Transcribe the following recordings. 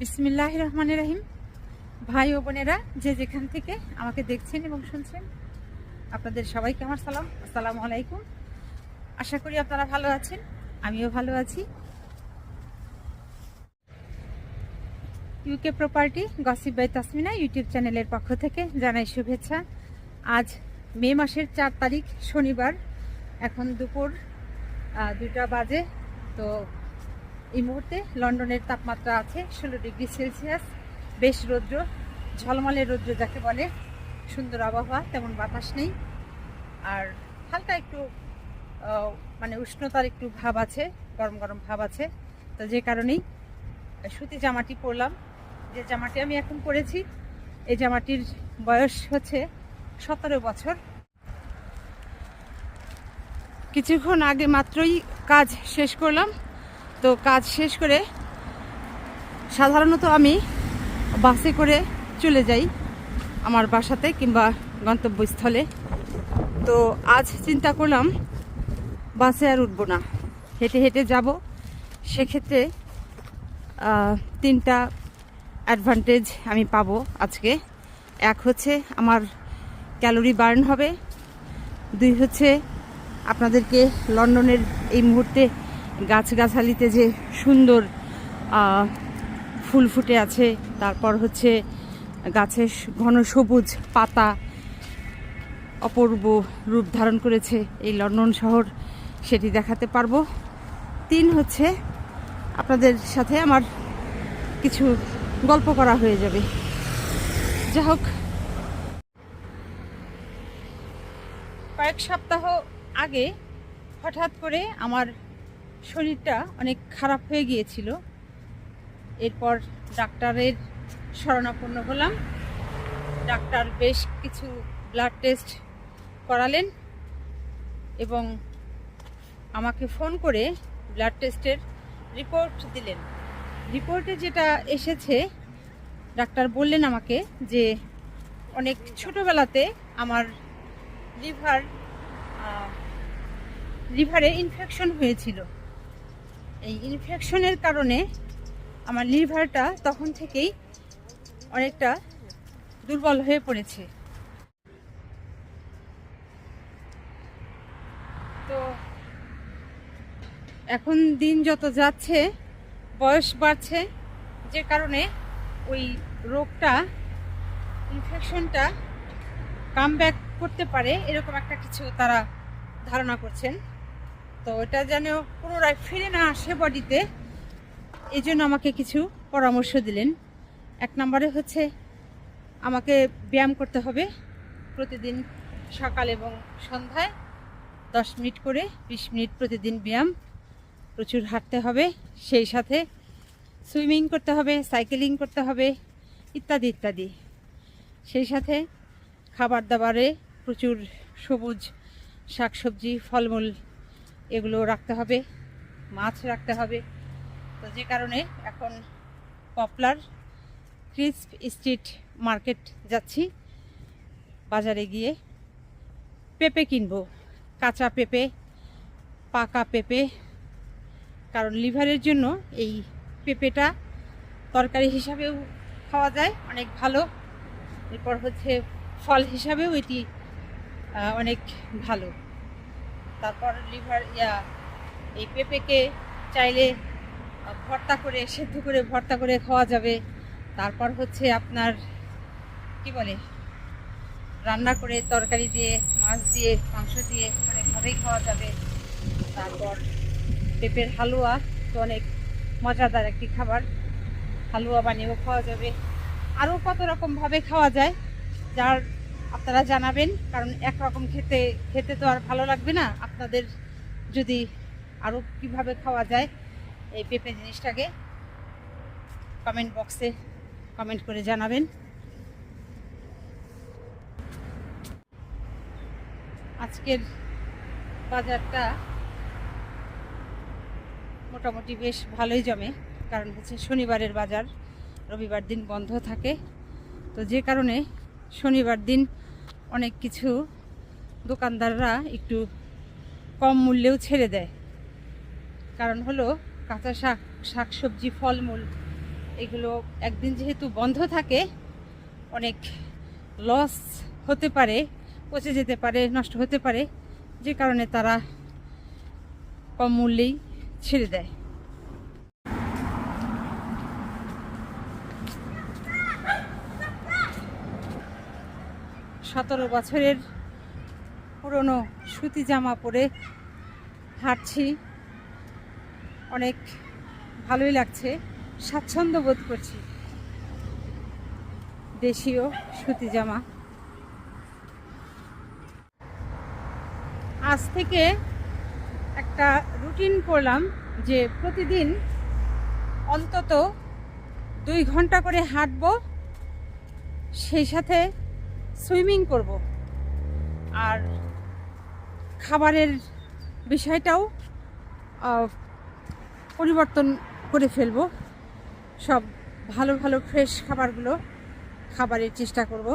বিসমিল্লাহির রহমানির রহিম। ভাই ও বোনেরা যে যেখান থেকে আমাকে দেখছেন এবং শুনছেন, আপনাদের সবাইকে আমার সালাম, আসসালামু আলাইকুম। আশা করি আপনারা ভালো আছেন, আমিও ভালো আছি। UK property gossip by Tasmina YouTube চ্যানেলের পক্ষ থেকে জানাই শুভেচ্ছা। আজ মে মাসের 4 তারিখ শনিবার, এখন দুপুর 2টা বাজে। তো এই মুহূর্তে লন্ডনের তাপমাত্রা আছে 16 ডিগ্রি সেলসিয়াস। বেশ রৌদ্র, ঝলমলে রৌদ্র যাকে বলে। সুন্দর আবহাওয়া, তেমন বাতাস নেই, আর হালকা একটু মানে উষ্ণতার একটু ভাব আছে, গরম গরম ভাব আছে। তো যে কারণেই সুতি জামাটি পরলাম। যে জামাটি আমি এখন পরেছি, এই জামাটির বয়স হচ্ছে 17 বছর। কিছুক্ষণ আগে মাত্রই কাজ শেষ করলাম। তো কাজ শেষ করে সাধারণত আমি বাসে করে চলে যাই আমার বাসাতে কিংবা গন্তব্যস্থলে। তো আজ চিন্তা করলাম বাসে আর উঠবো না, হেঁটে হেঁটে যাব। সেক্ষেত্রে 3টা অ্যাডভান্টেজ আমি পাবো আজকে। এক হচ্ছে আমার ক্যালোরি বার্ন হবে, 2 হচ্ছে আপনাদেরকে লন্ডনের এই মুহূর্তে গাছগাছালিতে যে সুন্দর ফুল ফুটে আছে, তারপর হচ্ছে গাছের ঘন সবুজ পাতা অপূর্ব রূপ ধারণ করেছে এই লন্ডন শহর, সেটি দেখাতে পারবো। 3 হচ্ছে আপনাদের সাথে আমার কিছু গল্প করা হয়ে যাবে। যা হোক, কয়েক সপ্তাহ আগে হঠাৎ করে আমার শরীরটা অনেক খারাপ হয়ে গিয়েছিল। এরপর ডাক্তারের শরণাপন্ন হলাম। ডাক্তার বেশ কিছু ব্লাড টেস্ট করালেন এবং আমাকে ফোন করে ব্লাড টেস্টের রিপোর্ট দিলেন। রিপোর্টে যেটা এসেছে, ডাক্তার বললেন আমাকে যে অনেক ছোটোবেলাতে আমার লিভারে ইনফেকশন হয়েছিল। এই ইনফেকশনের কারণে আমার লিভারটা তখন থেকেই অনেকটা দুর্বল হয়ে পড়েছে। তো এখন দিন যত যাচ্ছে বয়স বাড়ছে, যে কারণে ওই রোগটা, ইনফেকশনটা কামব্যাক করতে পারে, এরকম একটা কিছু তারা ধারণা করছেন। তো এটা যেন পুনরায় ফিরে না আসে বডিতে, এই জন্য আমাকে কিছু পরামর্শ দিলেন। 1 নম্বরে হচ্ছে আমাকে ব্যায়াম করতে হবে প্রতিদিন, সকাল এবং সন্ধ্যায় 10 মিনিট করে, 20 মিনিট প্রতিদিন ব্যায়াম। প্রচুর হাঁটতে হবে, সেই সাথে সুইমিং করতে হবে, সাইকেলিং করতে হবে, ইত্যাদি ইত্যাদি। সেই সাথে খাবার দাবারে প্রচুর সবুজ শাকসবজি, ফলমূল এগুলো রাখতে হবে, মাছ রাখতে হবে। তো যে কারণে এখন পপলার ক্রিস্প স্ট্রিট মার্কেট যাচ্ছি। বাজারে গিয়ে পেঁপে কিনবো, কাঁচা পেঁপে, পাকা পেঁপে, কারণ লিভারের জন্য এই পেঁপেটা তরকারি হিসাবেও খাওয়া যায়, অনেক ভালো। এরপর হচ্ছে ফল হিসাবেও এটি অনেক ভালো। তারপর এই পেঁপেকে চাইলে ভর্তা করে, সেদ্ধ করে ভর্তা করে খাওয়া যাবে। তারপর হচ্ছে আপনার কি বলে, রান্না করে তরকারি দিয়ে, মাছ দিয়ে, মাংস দিয়ে অনেকভাবেই খাওয়া যাবে। তারপর পেঁপের হালুয়া তো অনেক মজাদার একটি খাবার, হালুয়া বানিয়েও খাওয়া যাবে। আরও কত রকমভাবে খাওয়া যায়, যার আপনারা জানাবেন, কারণ একরকম খেতে খেতে তো আর ভালো লাগবে না। আপনাদের যদি আরও কিভাবে খাওয়া যায় এই পেঁপে জিনিসটাকে, কমেন্ট বক্সে কমেন্ট করে জানাবেন। আজকের বাজারটা মোটামুটি বেশ ভালোই জমে, কারণ হচ্ছে শনিবারের বাজার, রবিবার দিন বন্ধ থাকে। তো যে কারণে শনিবার দিন অনেক কিছু দোকানদাররা একটু কম মূল্যেও ছেড়ে দেয়। কারণ হলো কাঁচা শাকসবজি, ফলমূল এগুলো একদিন যেহেতু বন্ধ থাকে অনেক লস হতে পারে, পচে যেতে পারে, নষ্ট হতে পারে, যে কারণে তারা কম মূল্যেই ছেড়ে দেয়। সতেরো বছরের পুরনো সুতি জামা পরে হাঁটছি, অনেক ভালোই লাগছে, স্বাচ্ছন্দ্য বোধ করছি। দেশীয় সুতি জামা। আজ থেকে একটা রুটিন করলাম যে প্রতিদিন অন্তত 2 ঘন্টা করে হাঁটবো, সেই সাথে সুইমিং করব, আর খাবারের বিষয়টাও পরিবর্তন করে ফেলবো। সব ভালো ভালো ফ্রেশ খাবারগুলো খাবারের চেষ্টা করব।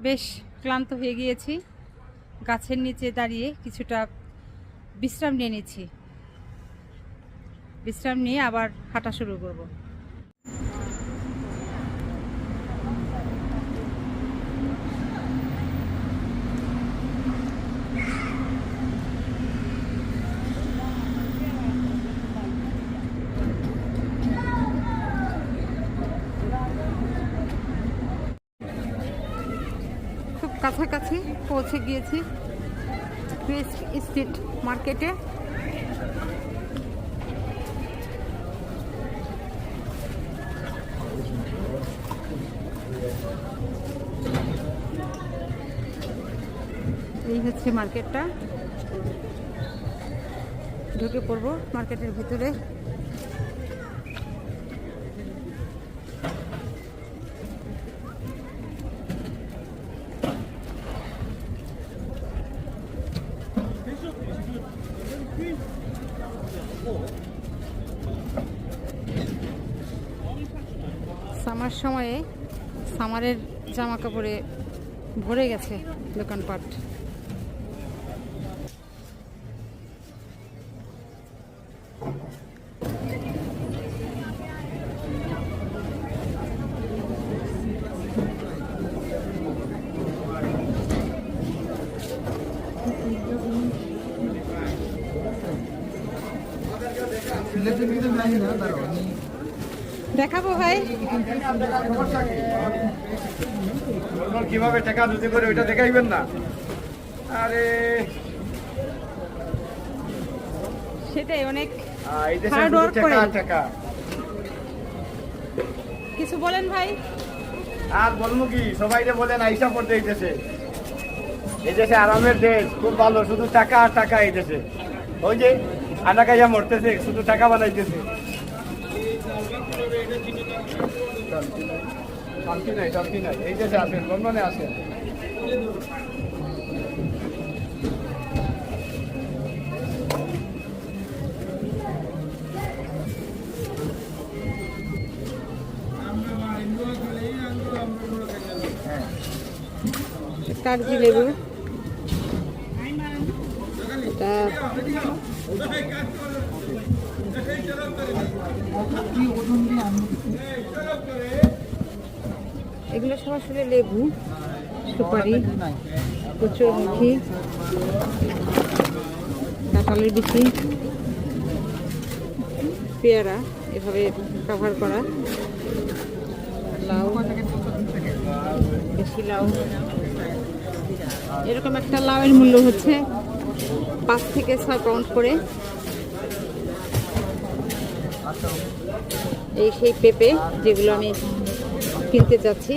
বেশ ক্লান্ত হয়ে গিয়েছি, গাছের নিচে দাঁড়িয়ে কিছুটা বিশ্রাম নিয়ে নিচ্ছি। বিশ্রাম নিয়ে আবার হাঁটা শুরু করব। খুব কাছাকাছি পৌঁছে গিয়েছি ক্রিস্প স্ট্রিট মার্কেটে। এই হচ্ছে মার্কেটটা, ঢুকে পড়বো মার্কেটের ভিতরে। সামার সময়ে সামারের জামা কাপড়ে ভরে গেছে দোকানপাট। দেখাবো ভাই কিভাবে টাকা দিতে পারে ওইটা দেখাইবেন না। আরে সেটাই, অনেক এই দেশে হার্ড ওয়ার্ক করে। টাকা কিছু বলেন ভাই। আর বলবো কি, সবাই বলেন আইসা পড়তে এই দেশে আরামের দেশ, খুব ভালো, শুধু টাকা আর টাকা। এই দেশে ওই যে আনা খাইয়া মরতেছে, শুধু টাকা বানাইতেছে, শান্তি নাই, শান্তি নাই। এই দেশে আসেন, লন্ডনে আসেন। কাগজি লেবু, এটা এগুলো সব আসলে লেবু, সুপারি, কচুরমুখী, কাঁঠালের বিচি, পেয়ারা এভাবে কভার করা, লাউ, দেশি লাউ। এরকম একটা লাউয়ের মূল্য হচ্ছে 5 থেকে 6 পাউন্ড করে। এই সেই পেঁপে যেগুলো আমি কিনতে চাচ্ছি।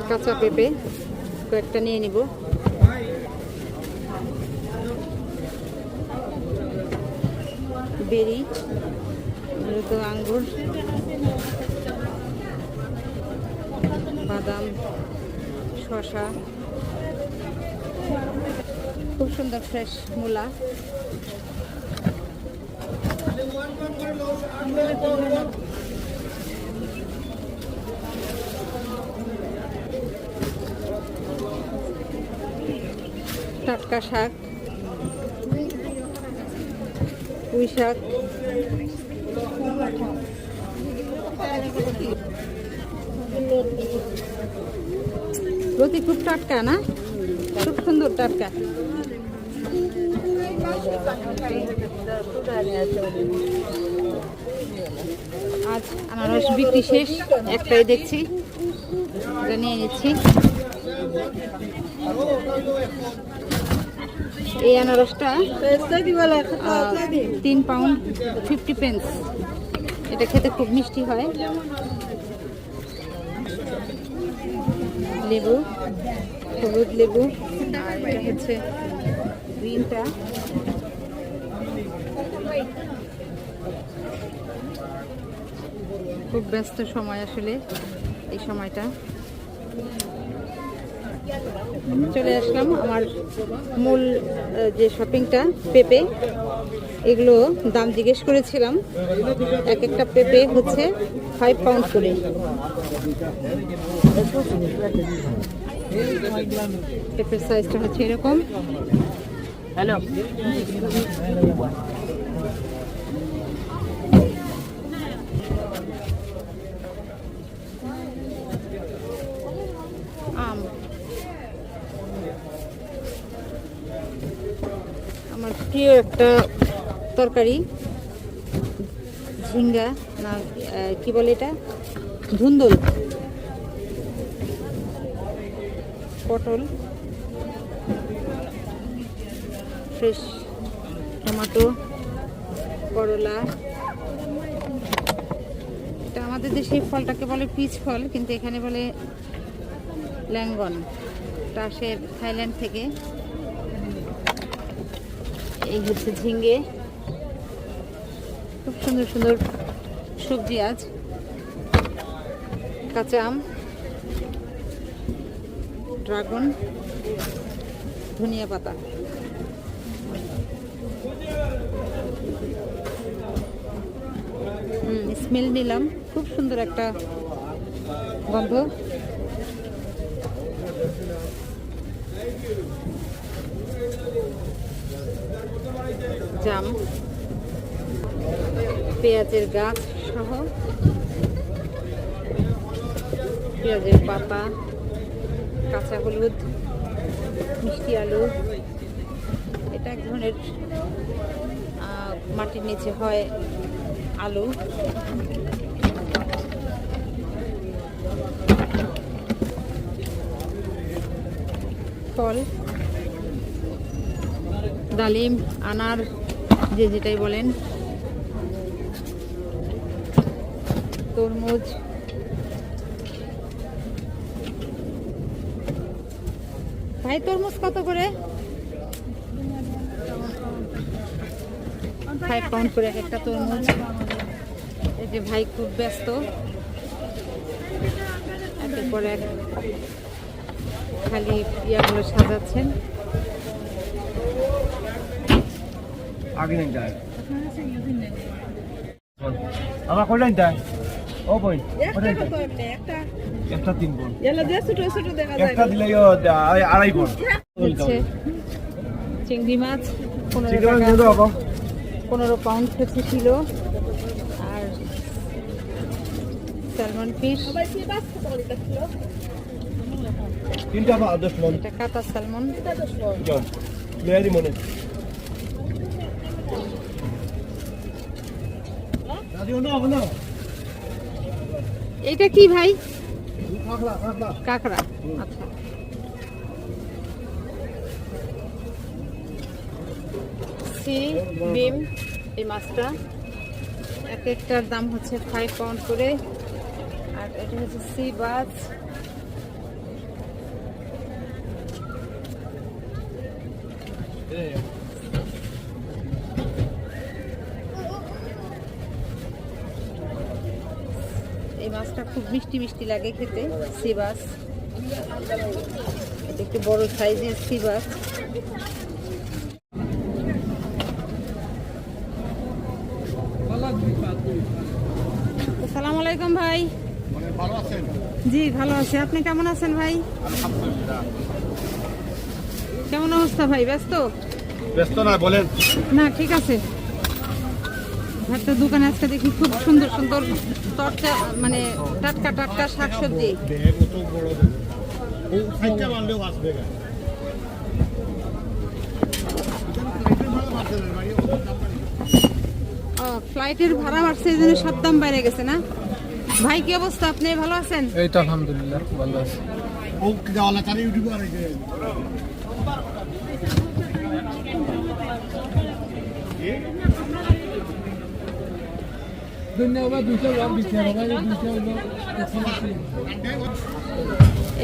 কাঁচা পেঁপে কয়েকটা নিয়ে নিব। বেরি, মূলত আঙ্গুর, বাদাম, শসা, খুব সুন্দর ফ্রেশ মূলা। টাটকা শাক, পুঁই শাক, লতি খুব টাটকা না, খুব সুন্দর টাটকা। আজ আনারস বিক্রি শেষ, একটাই দেখছি, এটা নিয়ে নিচ্ছি। এই আনারসটা 3 পাউন্ড 50 পেন্স। এটা খেতে খুব মিষ্টি হয়। লেবু, হলুদ লেবু, আর এটা হচ্ছে গ্রিনটা। খুব ব্যস্ত সময় আসলে এই সময়টা। চলে আসলাম আমার মূল যে শপিংটা, পেঁপে। এগুলো দাম জিজ্ঞেস করেছিলাম, এক একটা পেঁপে হচ্ছে 5 পাউন্ড করে। পেঁপের সাইজটা হচ্ছে এরকম। হ্যালো, আম, আমার প্রিয় একটা তরকারি, ঝিঙ্গা না কি বলে এটা, ধুন্দুল, পটল, ফ্রেশ টমেটো, করলা। এটা আমাদের দেশে এই ফলটাকে বলে পিচ ফল, কিন্তু এখানে বলে ল্যাঙ্গন। এটা আসে থাইল্যান্ড থেকে। এই হচ্ছে ঝিঙ্গে। খুব সুন্দর সুন্দর সবজি আজ। কাঁচা আম, ড্রাগন, ধনিয়া পাতা। স্মেল নিলাম, খুব সুন্দর একটা গন্ধ। জাম, পেঁয়াজের গাছ সহ, পেঁয়াজের পাতা, কাঁচা হলুদ, মিষ্টি আলু। এটা এক ধরনের মাটির নিচে হয় আলু। ফল, ডালিম, আনার, যে যেটাই বলেন, তরমুজ, ভাই তরমুজ কত করে? 5 পাউন্ড করে এক একটা তরমুজ। এই যে ভাই খুব ব্যস্ত, একের পর এক খালি ইয়াগুলো সাজাচ্ছেন। আগে নেই যায় আমার কইলেন তাই ও বই একটা 3 বোন একটা দিলেই আড়াই বোন। হচ্ছে চিংড়ি মাছ 15 পাউন্ড হচ্ছে কিলো। আর স্যালমন ফিশ, তিনটা 10 বোন। এটা কাতা স্যালমন। মেয়ারি মনে এইটা কি ভাই? কাঁকড়া। আচ্ছা, সি বিম, এই মাছটা এক একটার দাম হচ্ছে 5 পাউন্ড করে। আর এটা হচ্ছে সি বাস। এই মাছটা খুব মিষ্টি মিষ্টি লাগে খেতে, সি বাস। এটা একটু বড় সাইজের সি বাস। আসসালামু আলাইকুম ভাই। ভালো আছেন? জি ভালো আছি, আপনি কেমন আছেন ভাই? আলহামদুলিল্লাহ। কেমন অবস্থা ভাই? ব্যস্ত? ব্যস্ত না, বলেন। না ঠিক আছে। ভর্তার দোকানে আজকে দেখি খুব সুন্দর সুন্দর তরচা মানে টাটকা টাটকা শাকসবজি। ও ফ্লাইটের ভাড়া বাড়ছে, এই জন্য সব দাম বেড়ে গেছে না? ভাই কি অবস্থা, আপনি ভালো আছেন? এই তো আলহামদুলিল্লাহ ভালো আছি।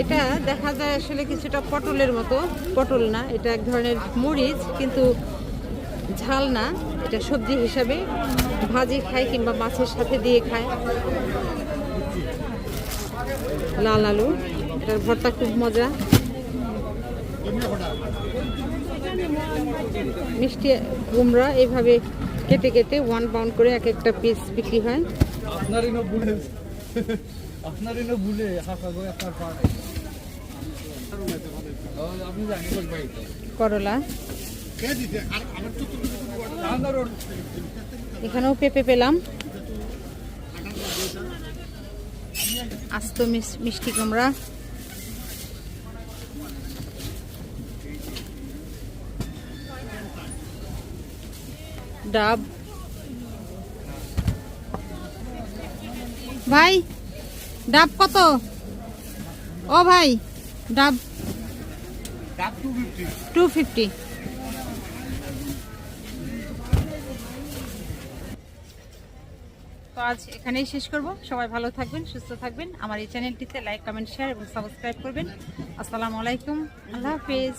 এটা দেখা যায় আসলে কিছুটা পটলের মতো, পটল না, এটা এক ধরনের মরিচ, কিন্তু ঝাল না। এটা সবজি হিসাবে ভাজি খায় কিংবা মাছের সাথে দিয়ে খায়। লাল আলু, এটার ভর্তা খুব মজা। মিষ্টি কুমড়া এইভাবে কেটে কেটে 1 পাউন্ড করে এক একটা পিস বিক্রি হয়। করলা, এখানেও পেঁপে পেলাম, আস্ত মিষ্টি কুমড়া, ডাব। ভাই ডাব কত? ও ভাই ডাব 250। তো আজ এখানেই শেষ করব। সবাই ভালো থাকবেন, সুস্থ থাকবেন। আমার এই চ্যানেলটিতে লাইক, কমেন্ট, শেয়ার এবং সাবস্ক্রাইব করবেন। আসসালামু আলাইকুম, আল্লাহ হাফেজ।